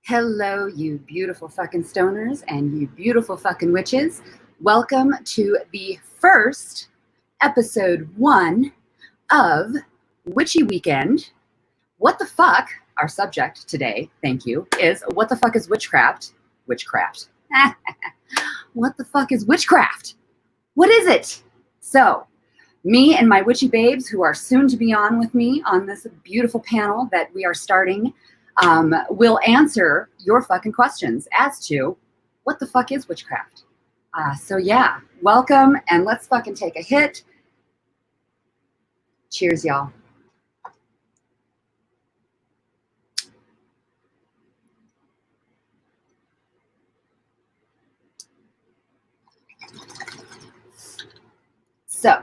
Hello, you beautiful fucking stoners and you beautiful fucking witches. Welcome to the first episode 1 of Witchy Weekend. What the fuck, our subject today, thank you, is what the fuck is witchcraft? Witchcraft. What the fuck is witchcraft? What is it? So, me and my witchy babes who are soon to be on with me on this beautiful panel that we are starting will answer your fucking questions as to what the fuck is witchcraft. So yeah, welcome and let's fucking take a hit. Cheers, y'all. So,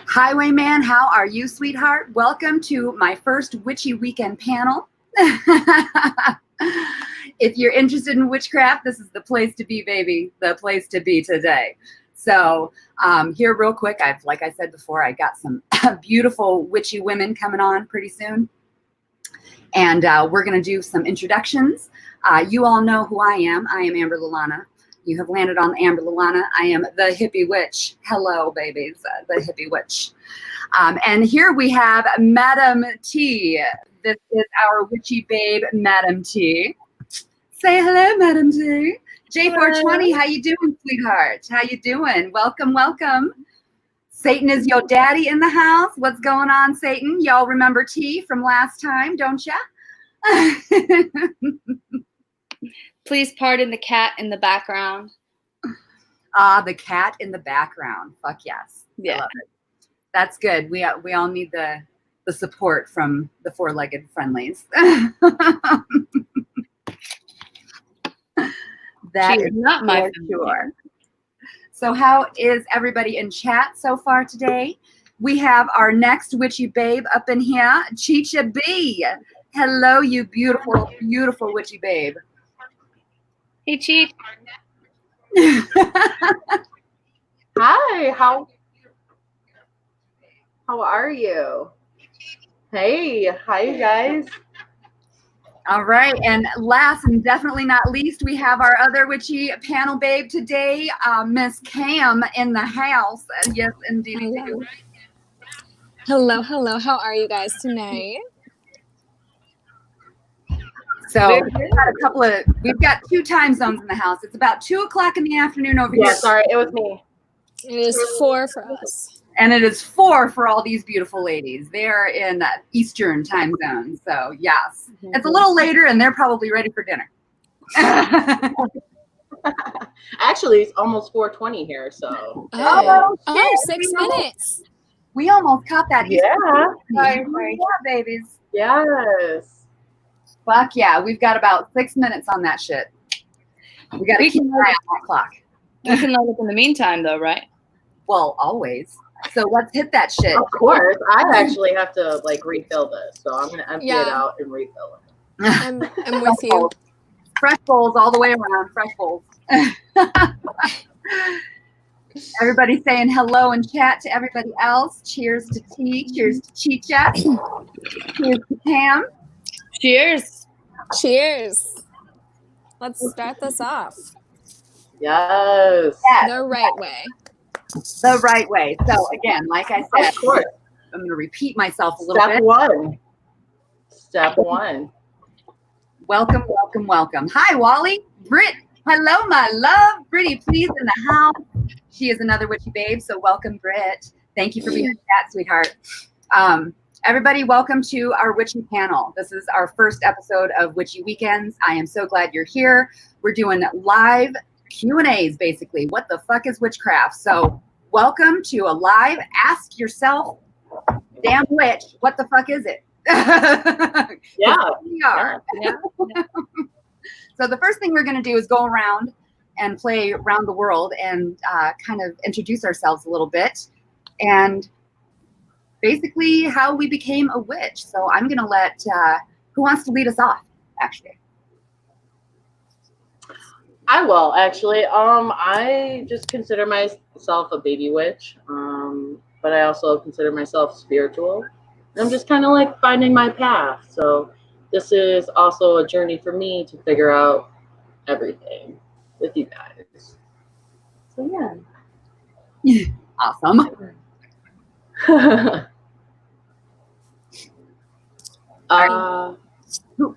Highwayman, how are you, sweetheart? Welcome to my first Witchy Weekend panel. If you're interested in witchcraft, this is the place to be, baby. The place to be today. So here real quick, like I said before, I got some beautiful witchy women coming on pretty soon. And we're going to do some introductions. You all know who I am. I am Amber Lalana. You have landed on Amber Lalana. I am the hippie witch. Hello, babies, the hippie witch. And here we have Madam T. This is our witchy babe, Madam T. Say hello, Madam T. J420, how you doing, sweetheart? How you doing? Welcome, welcome. Satan is your daddy in the house. What's going on, Satan? Y'all remember T from last time, don't ya? Please pardon the cat in the background. The cat in the background. Fuck yes. Yeah. I love it. That's good. We all need the support from the four-legged friendlies. That She is not my sure. So how is everybody in chat so far today? We have our next witchy babe up in here, Chicha B. Hello, you beautiful, beautiful witchy babe. Hey, Cheech. Hi, how are you? Hey, hi you guys. All right, and last and definitely not least, we have our other witchy panel babe today, Miss Cam in the house. Yes, indeed. Hello, hello. How are you guys tonight? So we've got 2 time zones in the house. It's about 2 o'clock in the afternoon over here. Yeah, sorry, it was me. It is 4 for us. And it is 4 for all these beautiful ladies. They're in Eastern time zone. So yes, it's a little later and they're probably ready for dinner. Actually, it's almost 4:20 here, so. Oh, 6 minutes. We almost caught that. Yeah. Yeah, babies. Yes. Fuck yeah, we've got about 6 minutes on that shit. We got to keep an eye on that clock. You can load up in the meantime, though, right? Well, always. So let's hit that shit. Of course. I actually have to refill this, so I'm gonna empty it out and refill it. I'm with you. Fresh bowls all the way around. Fresh bowls. Everybody saying hello in chat to everybody else. Cheers to T. Cheers to Chicha. Cheers to Pam. Cheers. Cheers. Let's start this off. Yes. The right way. The right way. So again, like I said, Of course. I'm going to repeat myself a little bit. Step one. Welcome, welcome, welcome. Hi, Wally. Britt. Hello, my love. Britty, please, in the house. She is another witchy babe, so welcome, Britt. Thank you for being in chat, sweetheart. Everybody, welcome to our witchy panel. This is our first episode of Witchy Weekends. I am so glad you're here. We're doing live Q&As, basically. What the fuck is witchcraft? So welcome to a live Ask Yourself, Damn Witch, what the fuck is it? Yeah. We are. Yeah. So the first thing we're going to do is go around and play around the world and kind of introduce ourselves a little bit and basically how we became a witch. So I'm going to let, who wants to lead us off, actually? I will, actually. I just consider myself a baby witch. but I also consider myself spiritual. I'm just kind of like finding my path. So this is also a journey for me to figure out everything with you guys. So yeah. Awesome.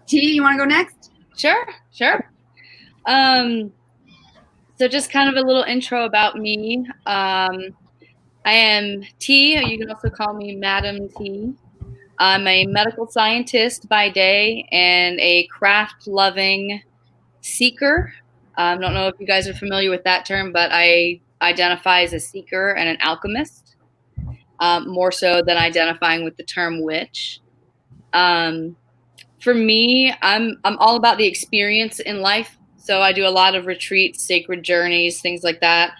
T, you want to go next? Sure. So just kind of a little intro about me. I am T. You can also call me Madam T. I'm a medical scientist by day and a craft-loving seeker. I don't know if you guys are familiar with that term, but I identify as a seeker and an alchemist, more so than identifying with the term witch. For me, I'm all about the experience in life. So I do a lot of retreats, sacred journeys, things like that.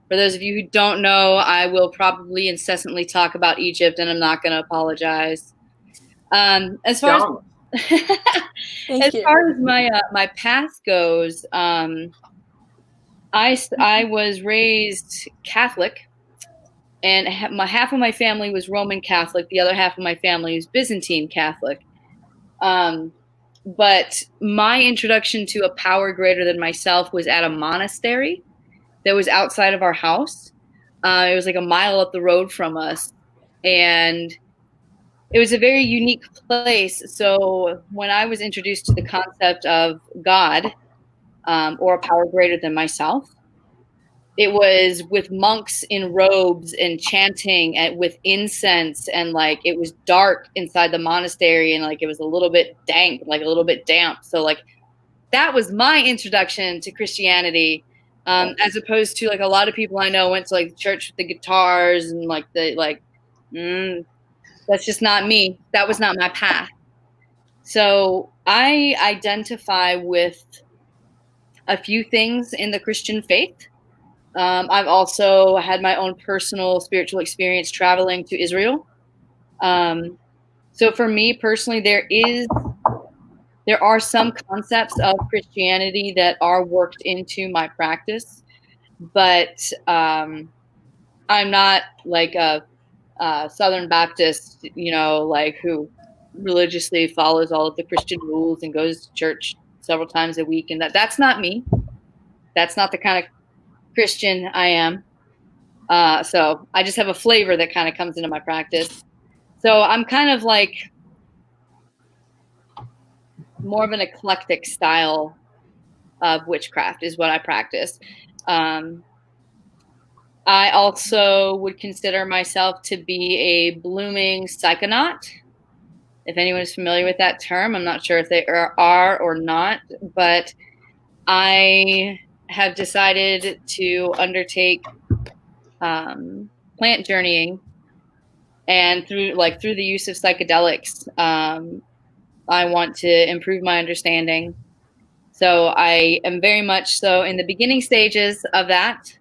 For those of you who don't know, I will probably incessantly talk about Egypt, and I'm not going to apologize. As far as my path goes, I was raised Catholic, and half of my family was Roman Catholic. The other half of my family was Byzantine Catholic. But my introduction to a power greater than myself was at a monastery that was outside of our house. It was like a mile up the road from us. And it was a very unique place. So when I was introduced to the concept of God, or a power greater than myself, it was with monks in robes and chanting and with incense, and like it was dark inside the monastery, and like it was a little bit dank, like a little bit damp. So like that was my introduction to Christianity, as opposed to like a lot of people I know went to like church with the guitars and like that's just not me. That was not my path. So I identify with a few things in the Christian faith. I've also had my own personal spiritual experience traveling to Israel. So for me personally, there are some concepts of Christianity that are worked into my practice, but I'm not like a Southern Baptist, like who religiously follows all of the Christian rules and goes to church several times a week. And that's not me. That's not the kind of Christian I am. So I just have a flavor that kind of comes into my practice. So I'm kind of like more of an eclectic style of witchcraft is what I practice. I also would consider myself to be a blooming psychonaut. If anyone is familiar with that term, I'm not sure if they are or not, but I have decided to undertake plant journeying, and through the use of psychedelics, I want to improve my understanding. So I am very much so in the beginning stages of that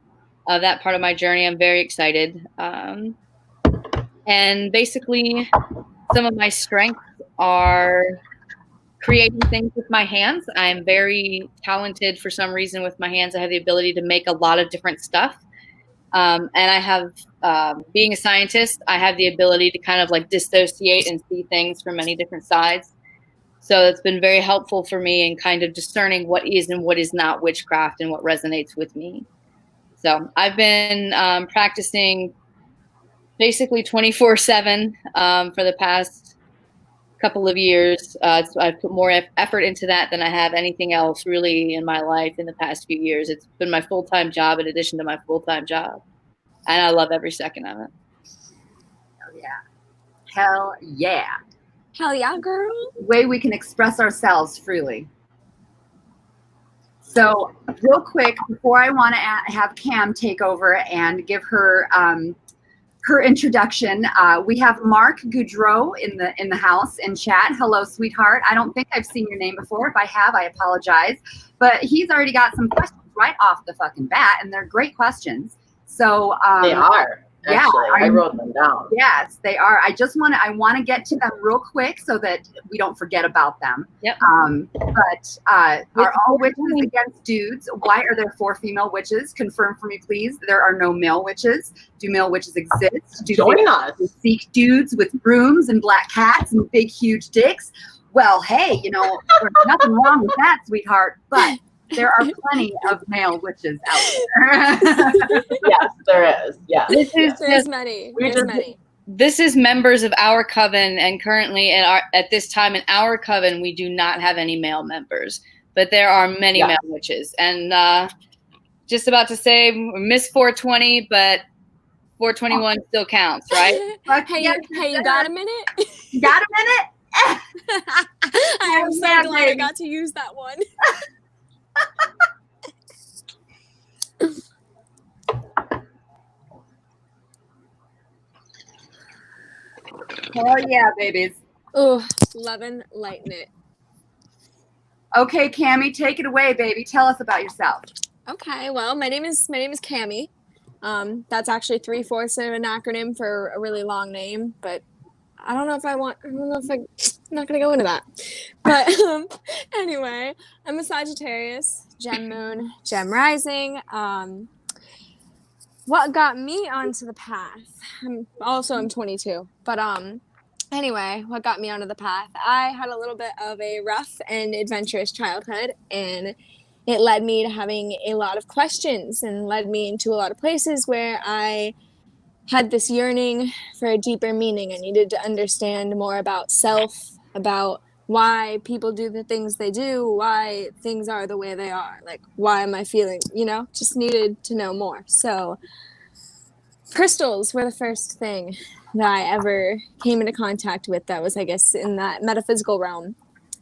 part of my journey. I'm very excited. And basically some of my strengths are creating things with my hands. I'm very talented for some reason with my hands. I have the ability to make a lot of different stuff. And I have, being a scientist, I have the ability to kind of like dissociate and see things from many different sides. So it's been very helpful for me in kind of discerning what is and what is not witchcraft and what resonates with me. So I've been practicing basically 24/7 for the past couple of years. So I've put more effort into that than I have anything else really in my life in the past few years. It's been my full-time job in addition to my full-time job. And I love every second of it. Hell yeah. Hell yeah. Hell yeah, girl. Way we can express ourselves freely. So real quick, before I want to have Cam take over and give her her introduction, we have Mark Goudreau in the house in chat. Hello, sweetheart. I don't think I've seen your name before. If I have, I apologize. But he's already got some questions right off the fucking bat, and they're great questions. So they are. Yeah, Actually, I wrote them down. Yes, they are. I want to get to them real quick so that we don't forget about them. Yep. But are all witches against dudes? Why are there 4 female witches? Confirm for me, please. There are no male witches. Do male witches exist? Do Join us. they seek dudes with brooms and black hats and big, huge dicks? Well, hey, there's nothing wrong with that, sweetheart. But there are plenty of male witches out there. Yes, there is. Yes. There's many. There's many. This is members of our coven, and currently at this time in our coven, we do not have any male members, but there are many male witches. And just about to say, miss 420, but 421 still counts, right? Hey, you got a minute? You got a minute? I am so glad I got to use that one. Oh yeah, babies. Oh, loving lighting it. Okay, Cammie, take it away, baby. Tell us about yourself. Okay, well, my name is Cammie. That's actually 3/4 of an acronym for a really long name, but I'm not gonna go into that. But anyway, I'm a Sagittarius, Gem Moon, Gem Rising. What got me onto the path? I'm 22, but anyway, what got me onto the path? I had a little bit of a rough and adventurous childhood, and it led me to having a lot of questions and led me into a lot of places where I had this yearning for a deeper meaning. I needed to understand more about self, about why people do the things they do, why things are the way they are. Like, why am I feeling, just needed to know more. So crystals were the first thing that I ever came into contact with that was, I guess, in that metaphysical realm.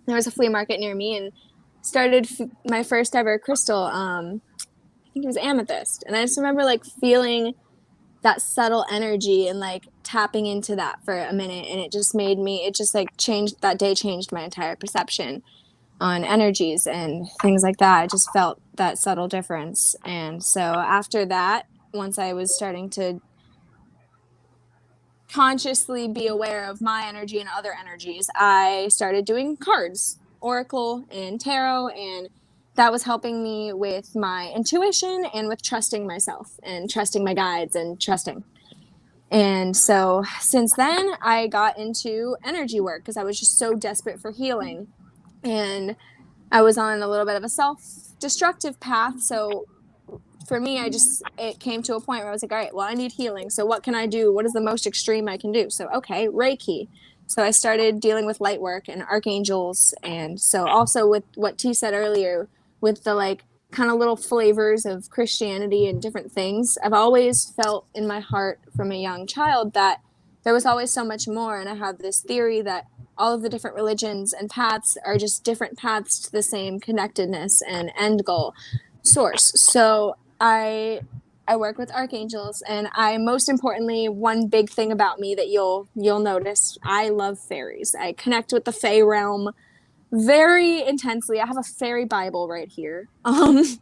There was a flea market near me and started my first ever crystal. I think it was amethyst. And I just remember feeling that subtle energy and tapping into that for a minute, and it just changed my entire perception on energies and things like that. I just felt that subtle difference. And so after that, once I was starting to consciously be aware of my energy and other energies, I started doing cards, oracle and tarot, and that was helping me with my intuition and with trusting myself and trusting my guides and trusting. And so since then, I got into energy work because I was just so desperate for healing. And I was on a little bit of a self-destructive path. So for me, it came to a point where I was like, all right, well, I need healing. So what can I do? What is the most extreme I can do? So, okay, Reiki. So I started dealing with light work and archangels. And so also with what T said earlier, with the kind of little flavors of Christianity and different things, I've always felt in my heart from a young child that there was always so much more. And I have this theory that all of the different religions and paths are just different paths to the same connectedness and end goal source. So I work with archangels, and most importantly, one big thing about me that you'll notice, I love fairies. I connect with the fae realm very intensely. I have a fairy Bible right here. That's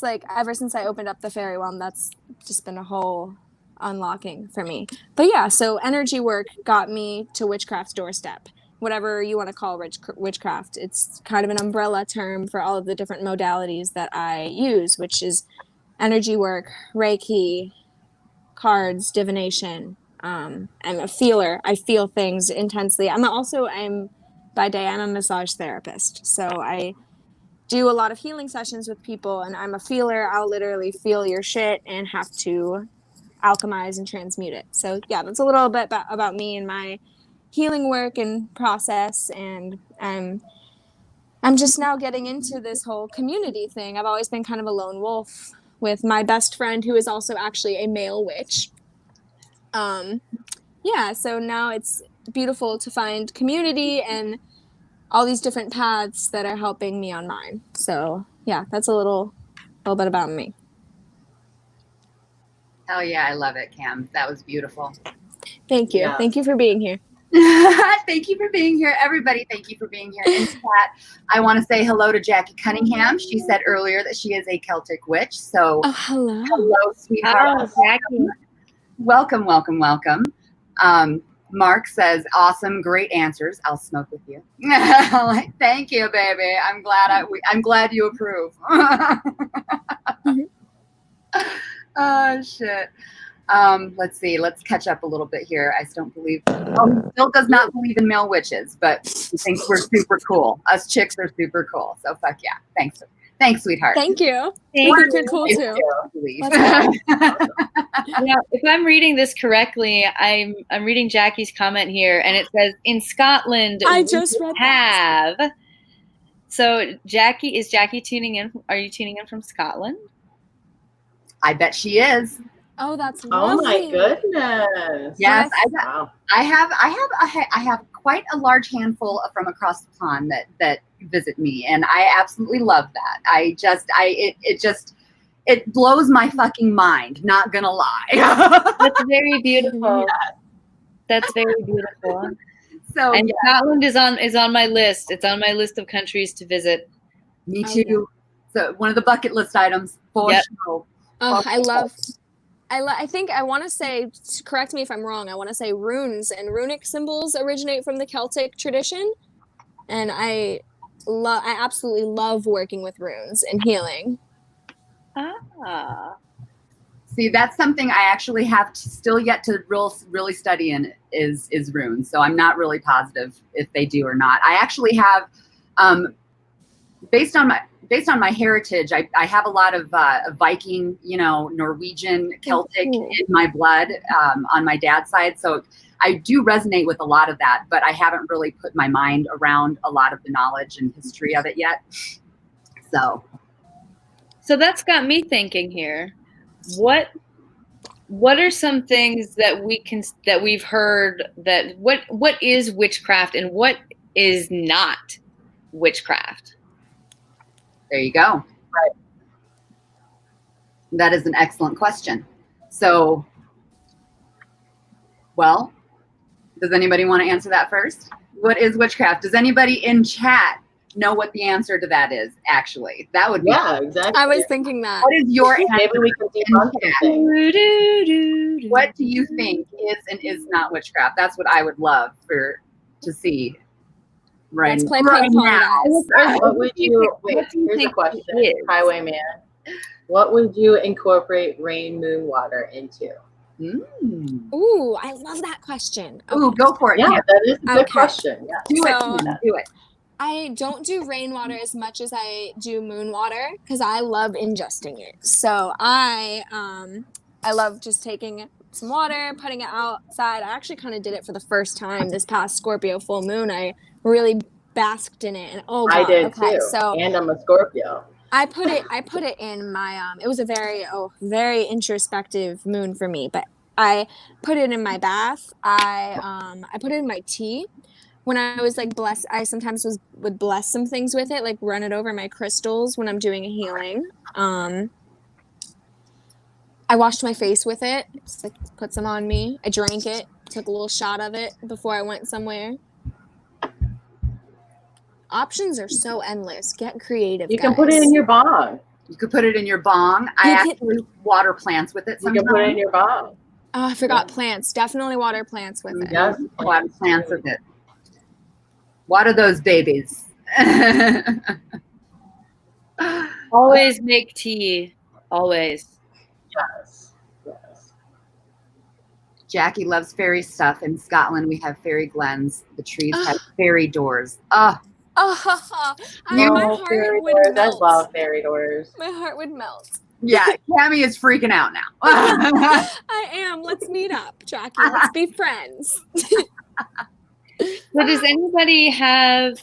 ever since I opened up the fairy realm, that's just been a whole unlocking for me. But yeah, so energy work got me to witchcraft's doorstep. Whatever you want to call witchcraft, it's kind of an umbrella term for all of the different modalities that I use, which is energy work, Reiki, cards, divination. I'm a feeler. I feel things intensely. By day, I'm a massage therapist. So I do a lot of healing sessions with people, and I'm a feeler. I'll literally feel your shit and have to alchemize and transmute it. So yeah, that's a little bit about me and my healing work and process. And I'm just now getting into this whole community thing. I've always been kind of a lone wolf with my best friend, who is also actually a male witch. Yeah, so now it's beautiful to find community and all these different paths that are helping me on mine. So yeah, that's a little bit about me. Hell yeah, I love it, Cam. That was beautiful. Thank you. Yeah. Thank you for being here. Thank you for being here, everybody. Thank you for being here in chat. I want to say hello to Jackie Cunningham. She said earlier that she is a Celtic witch. So Oh, hello. hello, sweetheart. Oh, Jackie. Welcome, welcome, welcome. Mark says, awesome, great answers. I'll smoke with you. Like, thank you, baby. I'm glad you approve. Oh shit. Let's see. Let's catch up a little bit here. I still don't believe. Oh, he still does not believe in male witches, but he thinks we're super cool. Us chicks are super cool. So fuck yeah. Thanks, sweetheart. Thank you. Thank I think you're cool Thank too. you. Let's go. Yeah, if I'm reading this correctly, I'm reading Jackie's comment here, and it says in Scotland I we just read that. have. So Jackie, is Jackie tuning in? Are you tuning in from Scotland? I bet she is. Oh, that's Oh lovely. my goodness. Yes, Wow. I have quite a large handful from across the pond that visit me, and I absolutely love that. It blows my fucking mind. Not gonna lie. That's very beautiful. That's very beautiful. So And yeah, Scotland is on my list. It's on my list of countries to visit. me Oh, too. So one of the bucket list items for Yep. sure. Oh, I think I want to say, correct me if I'm wrong, I want to say runes and runic symbols originate from the Celtic tradition. And I absolutely love working with runes and healing. Ah. See, that's something I actually have still yet to really study in is runes. So I'm not really positive if they do or not. I actually have, based on my heritage, I have a lot of Viking, Norwegian, Celtic in my blood on my dad's side. So I do resonate with a lot of that, but I haven't really put my mind around a lot of the knowledge and history of it yet. So that's got me thinking here. What are some things that we've heard that what is witchcraft and what is not witchcraft? there you go. Right. That is an excellent question. So, well, does anybody want to answer that first? What is witchcraft? Does anybody in chat know what the answer to that is, actually? That would be exactly. I was thinking that. What is your answer? Maybe we can debunk something. What do you think is and is not witchcraft? That's what I would love to see. Let's play ping pong, guys. What would you here's a question, Highwayman. What would you incorporate rain moon water into? Ooh, I love that question. Okay. Ooh, go for it. Yeah, that is a good question. Yeah. Do it. I don't do rainwater as much as I do moon water because I love ingesting it. So I love just taking some water, putting it outside. I actually kind of did it for the first time this past Scorpio full moon. I really basked in it, and oh god, I did okay, too. So and I'm a Scorpio. I put it in my it was a very introspective moon for me, but I put it in my bath. I put it in my tea. When I was like blessed, I sometimes would bless some things with it, like run it over my crystals when I'm doing a healing. I washed my face with it, just like put some on me. I drank it, took a little shot of it before I went somewhere. Options are so endless. Get creative, You guys. can put it in your bong. You could put it in your bong. I actually water plants with it sometimes. You can put it in your bong. Oh, I forgot plants. Definitely water plants with it. Yes, Water plants with it. Water those babies. Always make tea. Always. Yes. Jackie loves fairy stuff. In Scotland, we have fairy glens. The trees have fairy doors. My heart would I melt. love fairy doors. My heart would melt. Yeah, Cammie is freaking out now. I am. Let's meet up, Jackie. Let's be friends. So does anybody have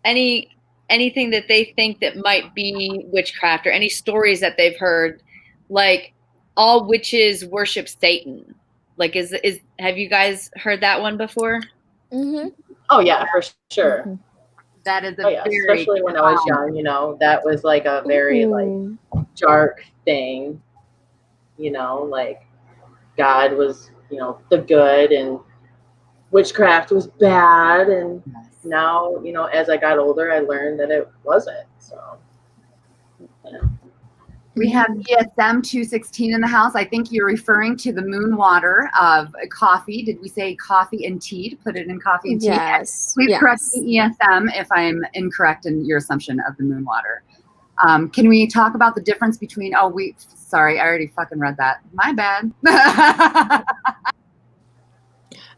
anything that they think that might be witchcraft, or any stories that they've heard, like all witches worship Satan? Like, have you guys heard that one before? Mm-hmm. Oh yeah, for sure. Mm-hmm. That is especially when I was young, that was like a very like dark thing. Like God was, the good, and witchcraft was bad, and Yes. now, you know, as I got older, I learned that it wasn't. So, yeah. We have ESM 216 in the house. I think you're referring to the moon water of coffee. Did we say coffee and tea, to put it in coffee and tea? Yes. Please Yes. correct me, ESM, if I'm incorrect in your assumption of the moon water. Can we talk about the difference between, sorry, I already fucking read that. My bad.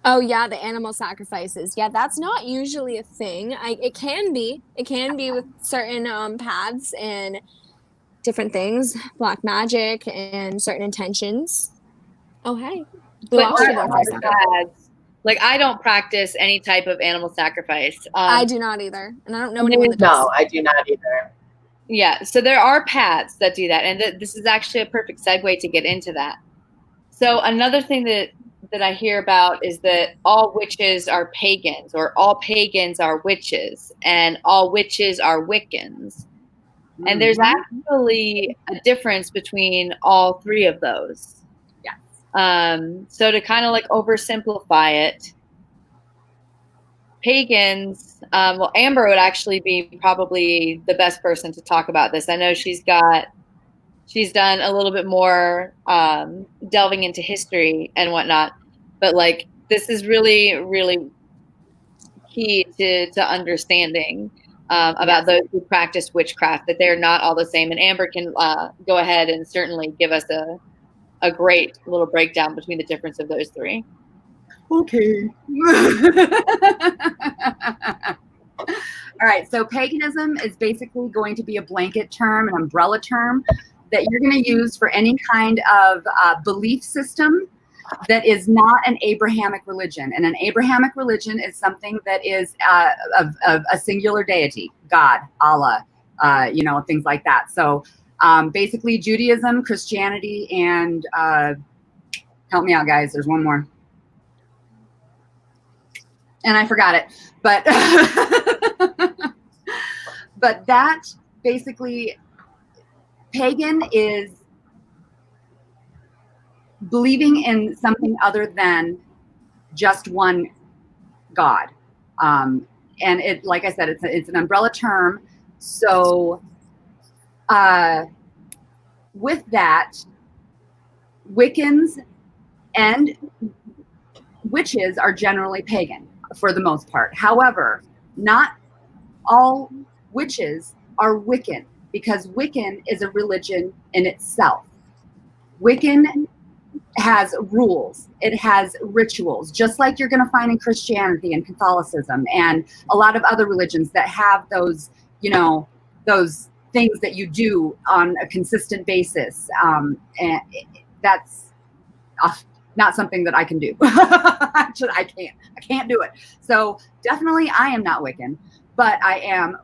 Oh yeah, the animal sacrifices. Yeah, that's not usually a thing. It can be. It can be with certain paths and different things, black magic and certain intentions. Oh hey, we But lost you not there for a all second. paths. Like, I don't practice any type of animal sacrifice. I do not either, and I don't know anyone that does. No, I do not either. Yeah, so there are paths that do that, and this is actually a perfect segue to get into that. So another thing that I hear about is that all witches are pagans, or all pagans are witches, and all witches are Wiccans. And there's actually a difference between all three of those. Yeah. So to kind of like oversimplify it, pagans, well, Amber would actually be probably the best person to talk about this. I know she's done a little bit more delving into history and whatnot, but like this is really, really key to understanding about those who practice witchcraft, that they're not all the same. And Amber can go ahead and certainly give us a great little breakdown between the difference of those three. Okay. All right, so paganism is basically going to be a blanket term, an umbrella term that you're going to use for any kind of belief system that is not an Abrahamic religion. And an Abrahamic religion is something that is of a singular deity, God, Allah, things like that. So basically Judaism, Christianity, and help me out, guys, there's one more. And I forgot it, but but that basically, pagan is believing in something other than just one God, and it, like I said, it's an umbrella term. So with that, Wiccans and witches are generally pagan for the most part. However, not all witches are Wiccan, because Wiccan is a religion in itself. Wiccan has rules. It has rituals, just like you're going to find in Christianity and Catholicism and a lot of other religions that have those, those things that you do on a consistent basis. And that's not something that I can do. Actually, I can't do it. So definitely I am not Wiccan, but I am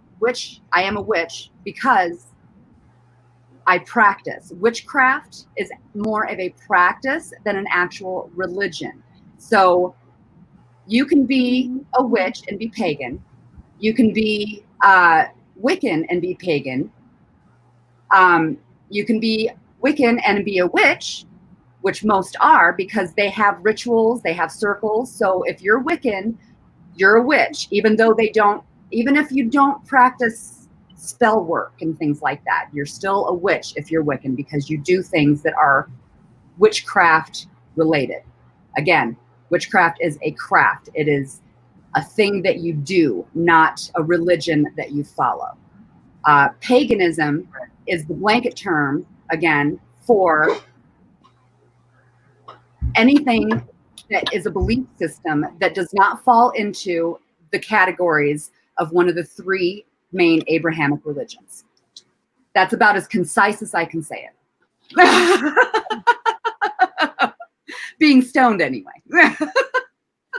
a witch because I practice. Witchcraft is more of a practice than an actual religion. So you can be a witch and be pagan. You can be Wiccan and be pagan. You can be Wiccan and be a witch, which most are, because they have rituals, they have circles. So if you're Wiccan, you're a witch, even if you don't practice spell work and things like that, you're still a witch if you're Wiccan, because you do things that are witchcraft related. Again, witchcraft is a craft. It is a thing that you do, not a religion that you follow. Paganism is the blanket term, again, for anything that is a belief system that does not fall into the categories of one of the three main Abrahamic religions. That's about as concise as I can say it. Being stoned anyway.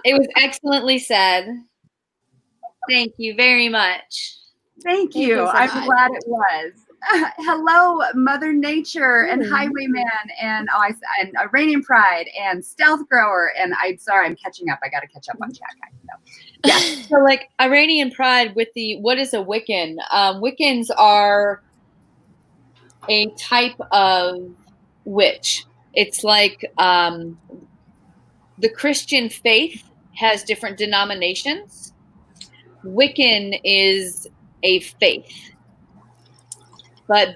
It was excellently said. Thank you very much. Thank you. I'm glad it was. Hello, Mother Nature and Highwayman and Iranian Pride and Stealth Grower. And I'm sorry, I'm catching up. I got to catch up on chat, guys. So, yeah. So like Iranian Pride with what is a Wiccan? Wiccans are a type of witch. It's like the Christian faith has different denominations. Wiccan is a faith. But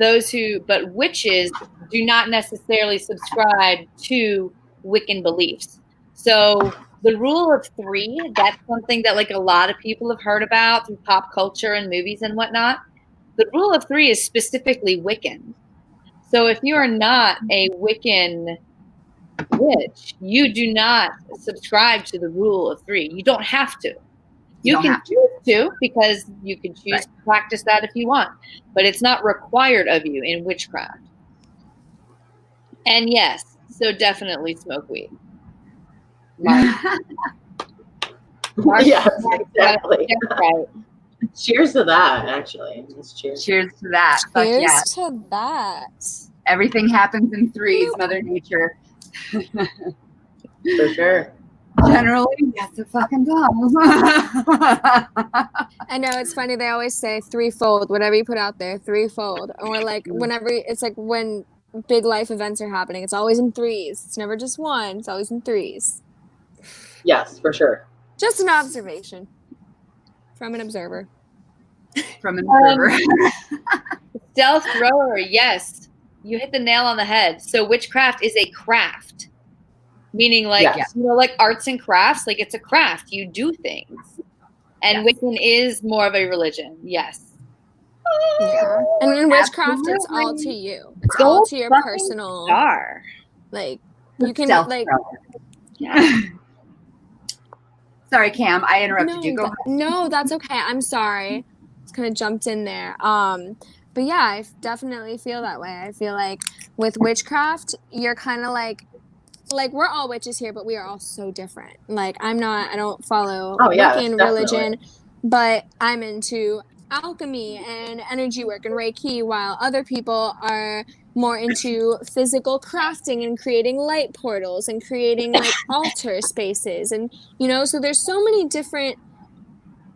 witches do not necessarily subscribe to Wiccan beliefs. So the rule of three, that's something that like a lot of people have heard about through pop culture and movies and whatnot. The rule of three is specifically Wiccan. So if you are not a Wiccan witch, you do not subscribe to the rule of three. You don't have to. You can choose to, because you can choose to practice that if you want, but it's not required of you in witchcraft. And yes, so definitely smoke weed. Yes, exactly. Right. Cheers to that, actually. Just cheers. Cheers to that. Fuck Cheers yeah. to that. Everything happens in threes, Mother Nature. For sure. Generally, yes, it fucking does. I know, it's funny. They always say threefold, whatever you put out there, threefold. Or like whenever, it's like when big life events are happening, it's always in threes. It's never just one. It's always in threes. Yes, for sure. Just an observation from an observer. From an observer. Stealth thrower, yes. You hit the nail on the head. So witchcraft is a craft. Meaning like, you know, like arts and crafts, like it's a craft. You do things. And Wiccan is more of a religion. Yes. Yeah. And in witchcraft, it's all to you. It's all to your personal. Star. Like, you can, like. Yeah. Sorry, Cam, I interrupted you. Go ahead. No, that's okay. I'm sorry. Just kind of jumped in there. But yeah, I definitely feel that way. I feel like with witchcraft, you're kind of like we're all witches here, but we are all so different. Like I don't follow Wiccan religion, but I'm into alchemy and energy work and Reiki, while other people are more into physical crafting and creating light portals and creating like altar spaces. And, you know, so there's so many different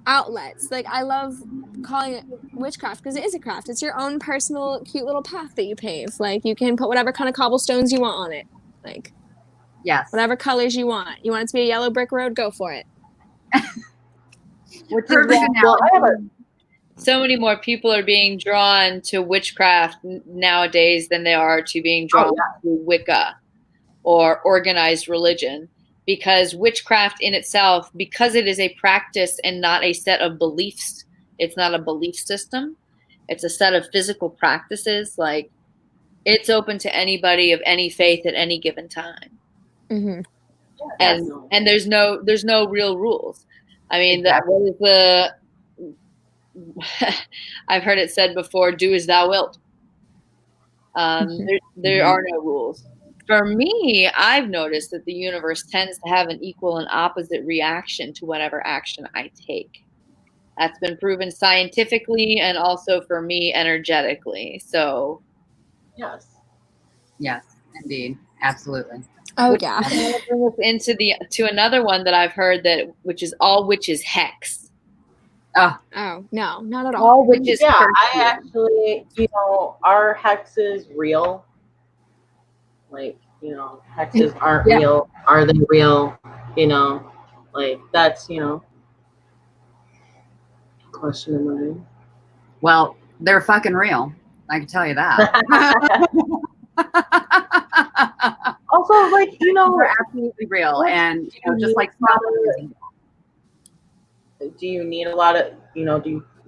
outlets. Like I love calling it witchcraft because it is a craft. It's your own personal cute little path that you pave. Like you can put whatever kind of cobblestones you want on it. Like whatever colors you want. You want it to be a yellow brick road, go for it. Which is so many more people are being drawn to witchcraft nowadays than they are to being drawn to Wicca or organized religion, because witchcraft in itself, because it is a practice and not a set of beliefs, it's not a belief system. It's a set of physical practices. Like it's open to anybody of any faith at any given time. Mm-hmm. And there's no real rules. I mean, I've heard it said before, do as thou wilt. There are no rules. For me, I've noticed that the universe tends to have an equal and opposite reaction to whatever action I take. That's been proven scientifically and also for me energetically. So yes, indeed. Absolutely. Oh yeah. Into to another one that I've heard which is all witches hex. Oh no, not at all. All witches. Yeah, I actually, are hexes real? Like, hexes aren't real. Are they real? Like that's, question of mine. Well, they're fucking real. I can tell you that. Also, like, they're absolutely real. And, just like do you need a lot of,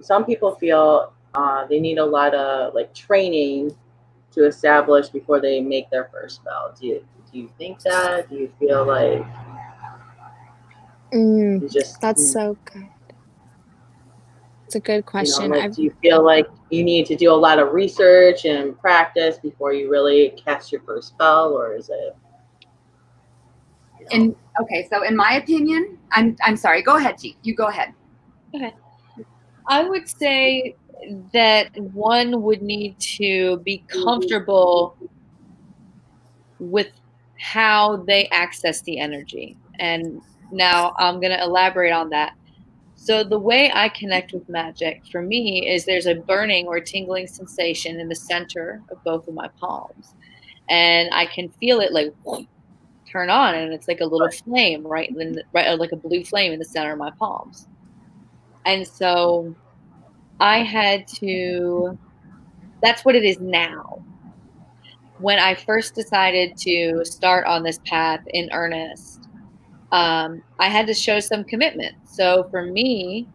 some people feel they need a lot of like training to establish before they make their first spell. Do you think that? Do you feel like that's so good. It's a good question. Do you feel like you need to do a lot of research and practice before you really cast your first spell, or is it? So in my opinion, I'm sorry. Go ahead, G. You go ahead. Okay. I would say that one would need to be comfortable with how they access the energy. And now I'm going to elaborate on that. So the way I connect with magic for me is there's a burning or tingling sensation in the center of both of my palms. And I can feel it like turn on, and it's like a little flame, right like a blue flame in the center of my palms. And so I had to, that's what it is now. When I first decided to start on this path in earnest, I had to show some commitment. So for me,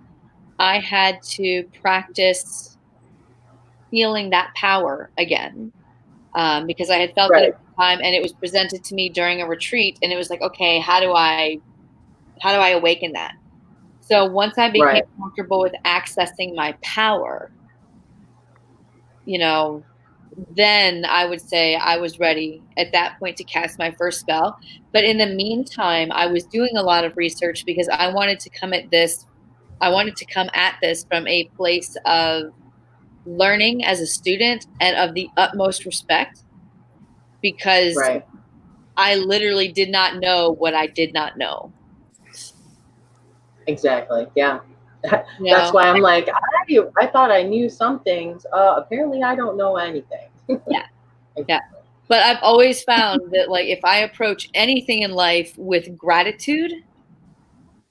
I had to practice feeling that power again, because I had felt it at the time, and it was presented to me during a retreat, and it was like, okay, how do I awaken that? So once I became comfortable with accessing my power, you know, then I would say I was ready at that point to cast my first spell. But in the meantime, I was doing a lot of research because I wanted to come at this from a place of learning as a student and of the utmost respect, because I literally did not know what I did not know. Exactly. Yeah. That's why I'm like, I thought I knew some things. Apparently I don't know anything. Yeah. Yeah. But I've always found that, like, if I approach anything in life with gratitude,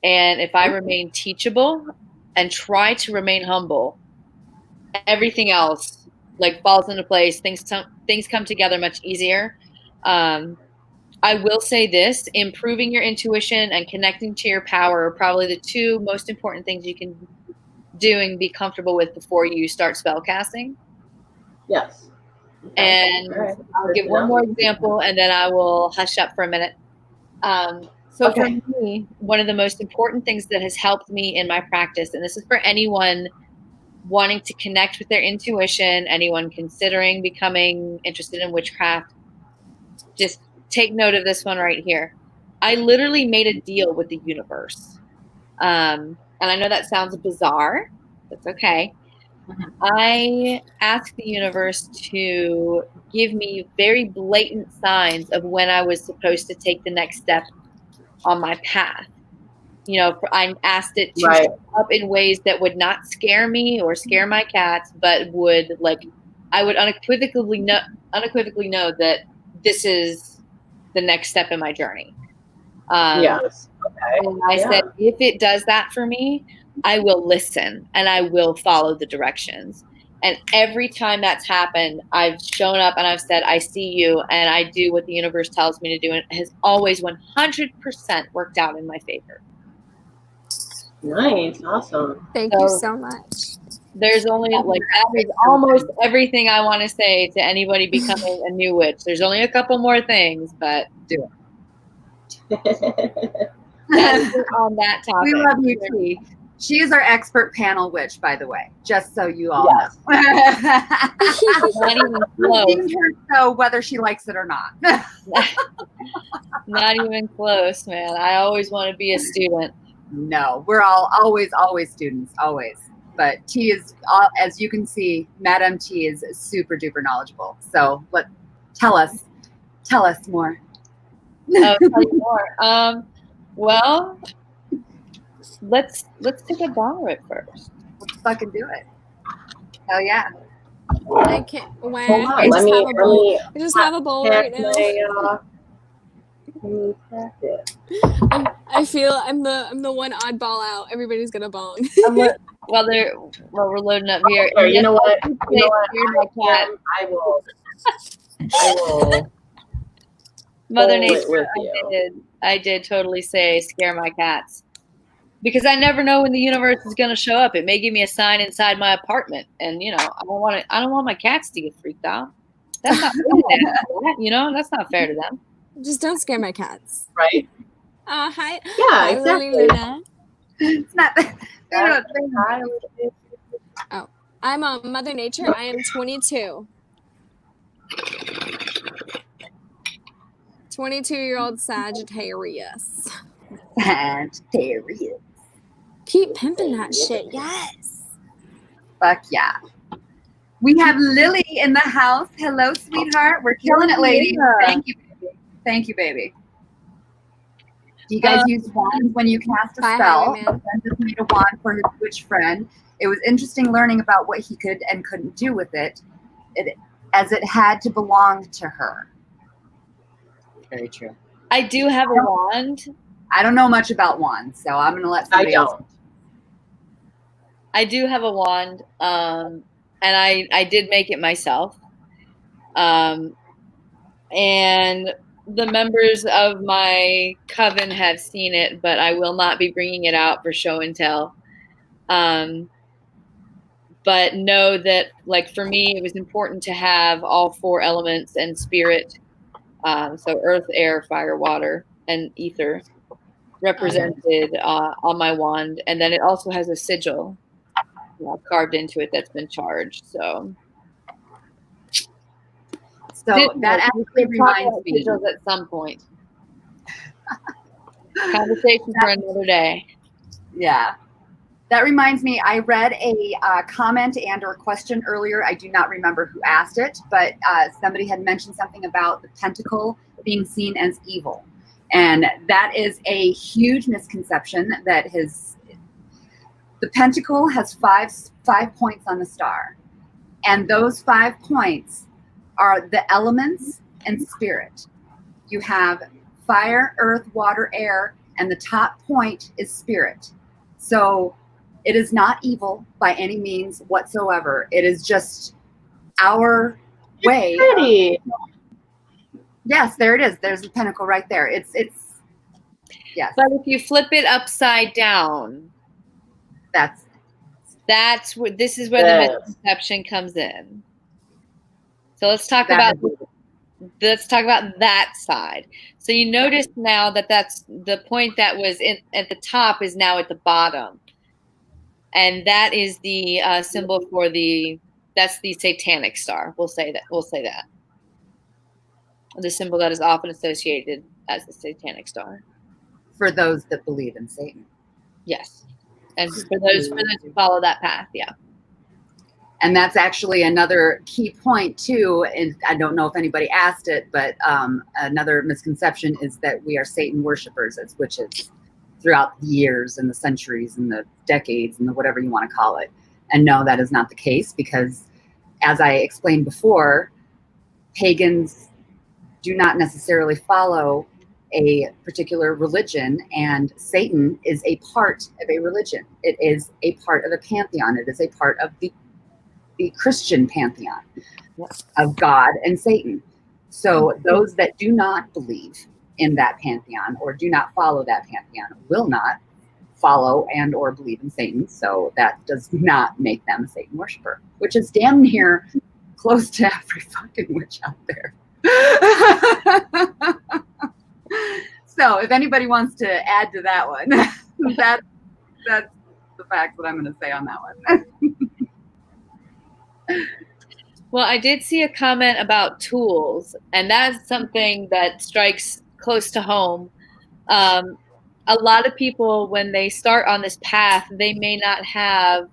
and if I remain teachable and try to remain humble, everything else like falls into place. Things come together much easier. I will say this: improving your intuition and connecting to your power are probably the two most important things you can do and be comfortable with before you start spell casting. Yes. And I'll give one more example, and then I will hush up for a minute. So for me, one of the most important things that has helped me in my practice, and this is for anyone wanting to connect with their intuition, anyone considering becoming interested in witchcraft, just take note of this one right here. I literally made a deal with the universe. And I know that sounds bizarre. That's okay. I asked the universe to give me very blatant signs of when I was supposed to take the next step on my path. You know, I asked it to show up in ways that would not scare me or scare my cats, but would, like, I would unequivocally know that this is the next step in my journey. Yes. Okay. And I said, if it does that for me, I will listen and I will follow the directions. And every time that's happened, I've shown up and I've said, I see you, and I do what the universe tells me to do. And it has always 100% worked out in my favor. Nice. Awesome. Thank you so much. There's only, like, that is almost everything I want to say to anybody becoming a new witch. There's only a couple more things, but do it. That's it on that topic. We love you, T. She is our expert panel witch, by the way, just so you all know. Not even close. So whether she likes it or not. Not even close, man. I always want to be a student. No, we're all always students, always. But T is, as you can see, Madame T is super duper knowledgeable. So tell us more. Tell you more. Well, let's take a bong rip first. Let's fucking do it. Hell yeah. I can't. When I just have a bowl right now. I feel I'm the one oddball out. Everybody's gonna bong. While we're loading up here. Okay, you know what? I will. Mother Nature, I did totally say scare my cats, because I never know when the universe is going to show up. It may give me a sign inside my apartment, and I don't want my cats to get freaked out. That's not fair to them. That's not fair to them. Just don't scare my cats. Right? Hi. Yeah, hi, exactly. Luna. It's not. Oh, I'm Mother Nature. I am 22. 22-year-old Sagittarius. Sagittarius. Keep pimping that shit, yes. Fuck yeah. We have Lily in the house. Hello, sweetheart. We're killing it, lady. Thank you, baby. Thank you, baby. Do you guys use wands when you cast a spell? My friend just made a wand for his witch friend. It was interesting learning about what he could and couldn't do with it, as it had to belong to her. Very true. I do have a wand. I don't know much about wands, so I'm going to let I somebody else. don't. I do have a wand, and I did make it myself. And the members of my coven have seen it, but I will not be bringing it out for show and tell. But know that, like, for me, it was important to have all 4 elements and spirit. So earth, air, fire, water, and ether represented on my wand. And then it also has a sigil carved into it that's been charged. So that actually reminds me. Sigils at some point. Conversation for another day. Yeah. That reminds me, I read a comment and or question earlier. I do not remember who asked it, but somebody had mentioned something about the pentacle being seen as evil. And that is a huge misconception that the pentacle has five points on the star. And those 5 points are the elements and spirit. You have fire, earth, water, air, and the top point is spirit. So it is not evil by any means whatsoever. It is just our way. Pretty. Yes, there it is. There's the pentacle right there. It's yes. But if you flip it upside down, that's where this is where the misconception comes in. So let's talk about that side. So you notice now that that's the point that was at the top is now at the bottom. And that is the symbol for that's the satanic star. We'll say that. The symbol that is often associated as the satanic star. For those that believe in Satan. Yes. And for those who follow that path, yeah. And that's actually another key point too. And I don't know if anybody asked it, but another misconception is that we are Satan worshipers as witches throughout the years and the centuries and the decades and the whatever you want to call it. And no, that is not the case, because as I explained before, pagans do not necessarily follow a particular religion, and Satan is a part of a religion. It is a part of a pantheon. It is a part of the Christian pantheon of God and Satan. So those that do not believe in that pantheon or do not follow that pantheon will not follow and or believe in Satan. So that does not make them a Satan worshiper, which is damn near close to every fucking witch out there. So if anybody wants to add to that one, that's the facts that I'm going to say on that one. Well, I did see a comment about tools, and that's something that strikes close to home. A lot of people, when they start on this path, they may not have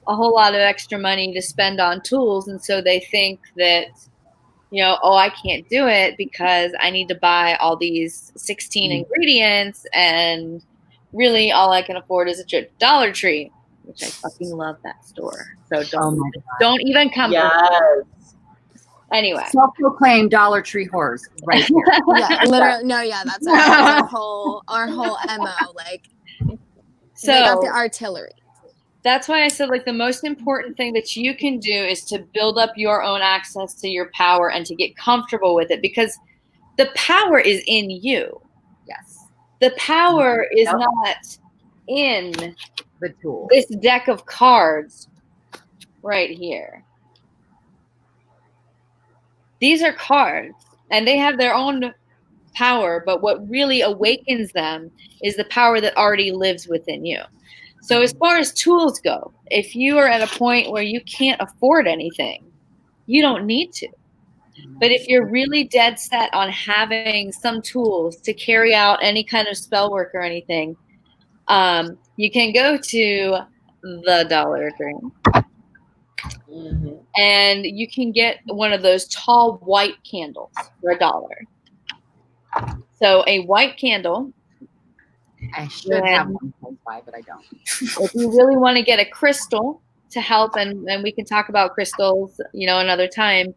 a whole lot of extra money to spend on tools, and so they think that, I can't do it because I need to buy all these 16 ingredients, and really all I can afford is a trip to Dollar Tree, which I fucking love that store. So don't even come. Yes. Anyway. Self-proclaimed Dollar Tree whores right here. Yeah, literally. No, yeah, that's our whole MO. Like, so they got the artillery. That's why I said, like, the most important thing that you can do is to build up your own access to your power and to get comfortable with it, because the power is in you. Yes. The power is not in the tool. This deck of cards right here. These are cards, and they have their own power, but what really awakens them is the power that already lives within you. So as far as tools go, if you are at a point where you can't afford anything, you don't need to. But if you're really dead set on having some tools to carry out any kind of spell work or anything, you can go to the Dollar Tree. Mm-hmm. And you can get one of those tall white candles for $1. So a white candle. I should have one close by, but I don't. If you really want to get a crystal to help, and we can talk about crystals, another time.